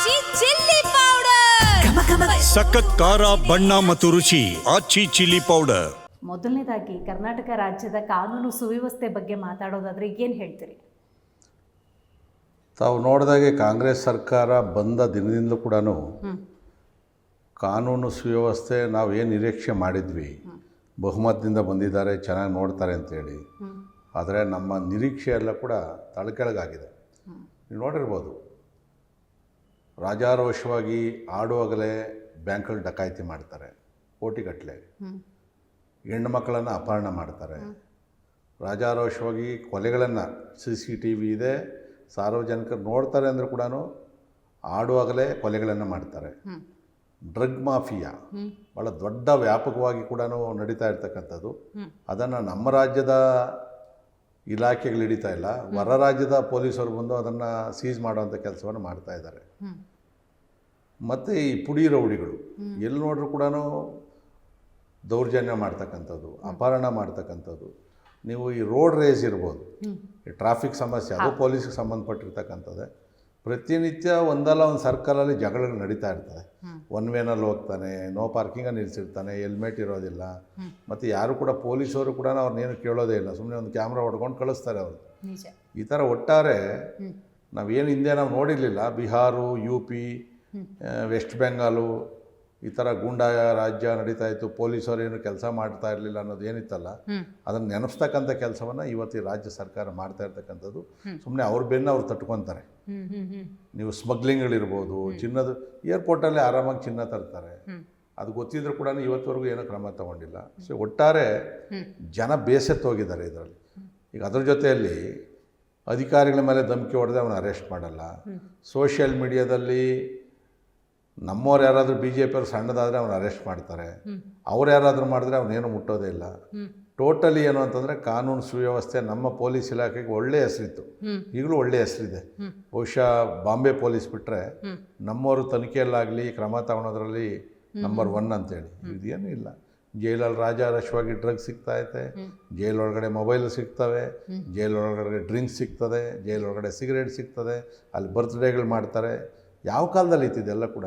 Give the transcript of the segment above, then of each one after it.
ಆಚಿ chilli powder ಸಖತ್ ಖಾರ ಬಣ್ಣ ಮತ್ತು ರುಚಿ ಆಚಿ ಚಿಲ್ಲಿ ಪೌಡರ್. ಮೊದಲನೇದಾಗಿ ಕರ್ನಾಟಕ ರಾಜ್ಯದ ಕಾನೂನು ಸುವ್ಯವಸ್ಥೆ ಬಗ್ಗೆ ಮಾತಾಡೋದಾದ್ರೆ ಏನು ಹೇಳ್ತೀರಿ? ತಾವು ನೋಡಿದಾಗೆ ಕಾಂಗ್ರೆಸ್ ಸರ್ಕಾರ ಬಂದ ದಿನದಿಂದಲೂ ಕೂಡ ಕಾನೂನು ಸುವ್ಯವಸ್ಥೆ ನಾವು ಏನು ನಿರೀಕ್ಷೆ ಮಾಡಿದ್ವಿ, ಬಹುಮತದಿಂದ ಬಂದಿದ್ದಾರೆ, ಚೆನ್ನಾಗಿ ನೋಡ್ತಾರೆ ಅಂತೇಳಿ. ಆದರೆ ನಮ್ಮ ನಿರೀಕ್ಷೆ ಎಲ್ಲ ಕೂಡ ತಳಕೆಳಗಾಗಿದೆ. ನೀವು ನೋಡಿರ್ಬೋದು, ರಾಜಾರೋಷವಾಗಿ ಆಡುವಾಗಲೇ ಬ್ಯಾಂಕ್ಗಳು ಡಕಾಯಿತಿ ಮಾಡ್ತಾರೆ, ಕೋಟಿಗಟ್ಟಲೆ ಹೆಣ್ಣು ಮಕ್ಕಳನ್ನು ಅಪಹರಣ ಮಾಡ್ತಾರೆ, ರಾಜಾರೋಷವಾಗಿ ಕೊಲೆಗಳನ್ನು CCTV ಇದೆ, ಸಾರ್ವಜನಿಕರು ನೋಡ್ತಾರೆ ಅಂದರೂ ಕೂಡ ಆಡುವಾಗಲೇ ಕೊಲೆಗಳನ್ನು ಮಾಡ್ತಾರೆ. ಡ್ರಗ್ ಮಾಫಿಯಾ ಭಾಳ ದೊಡ್ಡ ವ್ಯಾಪಕವಾಗಿ ಕೂಡ ನಡೀತಾ ಇರ್ತಕ್ಕಂಥದ್ದು. ಅದನ್ನು ನಮ್ಮ ರಾಜ್ಯದ ಇಲಾಖೆಗಳು ಹಿಡಿತಾ ಇಲ್ಲ, ಹೊರ ರಾಜ್ಯದ ಪೊಲೀಸರು ಬಂದು ಅದನ್ನು ಸೀಸ್ ಮಾಡುವಂಥ ಕೆಲಸವನ್ನು ಮಾಡ್ತಾ ಇದ್ದಾರೆ. ಮತ್ತು ಈ ಪುಡಿ ರೌಡಿಗಳು ಎಲ್ಲಿ ನೋಡ್ರೂ ಕೂಡ ದೌರ್ಜನ್ಯ ಮಾಡ್ತಕ್ಕಂಥದ್ದು, ಅಪಹರಣ ಮಾಡ್ತಕ್ಕಂಥದ್ದು. ನೀವು ಈ ರೋಡ್ ರೇಸ್ ಇರ್ಬೋದು, ಈ ಟ್ರಾಫಿಕ್ ಸಮಸ್ಯೆ, ಅದು ಪೊಲೀಸ್ಗೆ ಸಂಬಂಧಪಟ್ಟಿರ್ತಕ್ಕಂಥದ್ದೇ. ಪ್ರತಿನಿತ್ಯ ಒಂದಲ್ಲ ಒಂದು ಸರ್ಕಲಲ್ಲಿ ಜಗಳಗಳು ನಡೀತಾ ಇರ್ತದೆ. ಒನ್ ವೇನಲ್ಲಿ ಹೋಗ್ತಾನೆ, ನೋ ಪಾರ್ಕಿಂಗಲ್ಲಿ ನಿಲ್ಲಿಸಿರ್ತಾನೆ, ಹೆಲ್ಮೆಟ್ ಇರೋದಿಲ್ಲ. ಮತ್ತು ಯಾರು ಕೂಡ ಪೊಲೀಸವರು ಕೂಡ ಅವ್ರನ್ನೇನು ಕೇಳೋದೇ ಇಲ್ಲ, ಸುಮ್ಮನೆ ಒಂದು ಕ್ಯಾಮ್ರಾ ಹೊಡ್ಕೊಂಡು ಕಳಿಸ್ತಾರೆ ಅವರು. ಈ ಥರ ಒಟ್ಟಾರೆ ನಾವೇನು ಹಿಂದೆ ನಾವು ನೋಡಿರಲಿಲ್ಲ. ಬಿಹಾರು, UP, ವೆಸ್ಟ್ ಬೆಂಗಾಲು ಈ ಥರ ಗೂಂಡಾ ರಾಜ್ಯ ನಡೀತಾ ಇತ್ತು, ಪೊಲೀಸರು ಏನು ಕೆಲಸ ಮಾಡ್ತಾ ಇರಲಿಲ್ಲ ಅನ್ನೋದು ಏನಿತ್ತಲ್ಲ, ಅದನ್ನು ನೆನೆಸ್ತಕ್ಕಂಥ ಕೆಲಸವನ್ನು ಇವತ್ತು ಈ ರಾಜ್ಯ ಸರ್ಕಾರ ಮಾಡ್ತಾ ಇರ್ತಕ್ಕಂಥದ್ದು. ಸುಮ್ಮನೆ ಅವ್ರ ಬೆನ್ನು ಅವ್ರು ತಟ್ಕೊತಾರೆ. ನೀವು ಸ್ಮಗ್ಲಿಂಗ್ಗಳಿರ್ಬೋದು, ಚಿನ್ನದ ಏರ್ಪೋರ್ಟಲ್ಲಿ ಆರಾಮಾಗಿ ಚಿನ್ನ ತರ್ತಾರೆ. ಅದು ಗೊತ್ತಿದ್ರು ಕೂಡ ಇವತ್ತವರೆಗೂ ಏನೋ ಕ್ರಮ ತಗೊಂಡಿಲ್ಲ. ಸೊ ಒಟ್ಟಾರೆ ಜನ ಬೇಸತ್ತೋಗಿದ್ದಾರೆ ಇದರಲ್ಲಿ. ಈಗ ಅದ್ರ ಜೊತೆಯಲ್ಲಿ ಅಧಿಕಾರಿಗಳ ಮೇಲೆ ಧಮಕಿ ಹೊಡೆದ್ರೆ ಅವನು ಅರೆಸ್ಟ್ ಮಾಡಲ್ಲ. ಸೋಷಿಯಲ್ ಮೀಡಿಯಾದಲ್ಲಿ ನಮ್ಮವ್ರು ಯಾರಾದರೂ BJP ಅವ್ರು ಸಣ್ಣದಾದರೆ ಅವ್ನು ಅರೆಸ್ಟ್ ಮಾಡ್ತಾರೆ, ಅವ್ರು ಯಾರಾದರೂ ಮಾಡಿದ್ರೆ ಅವನೇನು ಮುಟ್ಟೋದೇ ಇಲ್ಲ. ಟೋಟಲಿ ಏನು ಅಂತಂದರೆ ಕಾನೂನು ಸುವ್ಯವಸ್ಥೆ ನಮ್ಮ ಪೊಲೀಸ್ ಇಲಾಖೆಗೆ ಒಳ್ಳೆಯ ಹೆಸರಿತ್ತು, ಈಗಲೂ ಒಳ್ಳೆಯ ಹೆಸರಿದೆ. ಬಹುಶಃ ಬಾಂಬೆ ಪೊಲೀಸ್ ಬಿಟ್ಟರೆ ನಮ್ಮವರು ತನಿಖೆಯಲ್ಲಾಗಲಿ ಕ್ರಮ ತಗೊಳೋದ್ರಲ್ಲಿ ನಂಬರ್ 1 ಅಂತೇಳಿ. ಇದೇನೂ ಇಲ್ಲ. ಜೈಲಲ್ಲಿ ರಾಜಾರೋಷವಾಗಿ ಡ್ರಗ್ಸ್ ಸಿಗ್ತಾ ಐತೆ, ಜೈಲೊಳಗಡೆ ಮೊಬೈಲ್ ಸಿಗ್ತವೆ, ಜೈಲೊಳಗಡೆ ಡ್ರಿಂಕ್ಸ್ ಸಿಗ್ತದೆ, ಜೈಲೊಳಗಡೆ ಸಿಗರೇಟ್ ಸಿಗ್ತದೆ, ಅಲ್ಲಿ ಬರ್ತ್ಡೇಗಳು ಮಾಡ್ತಾರೆ. ಯಾವ ಕಾಲದಲ್ಲಿ ಇತ್ತಿದೆಲ್ಲ ಕೂಡ.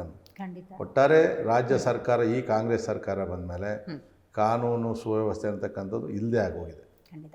ಒಟ್ಟಾರೆ ರಾಜ್ಯ ಸರ್ಕಾರ, ಈ ಕಾಂಗ್ರೆಸ್ ಸರ್ಕಾರ ಬಂದ ಮೇಲೆ ಕಾನೂನು ಸುವ್ಯವಸ್ಥೆ ಅಂತಕ್ಕಂಥದ್ದು ಇಲ್ಲದೆ ಆಗೋಗಿದೆ.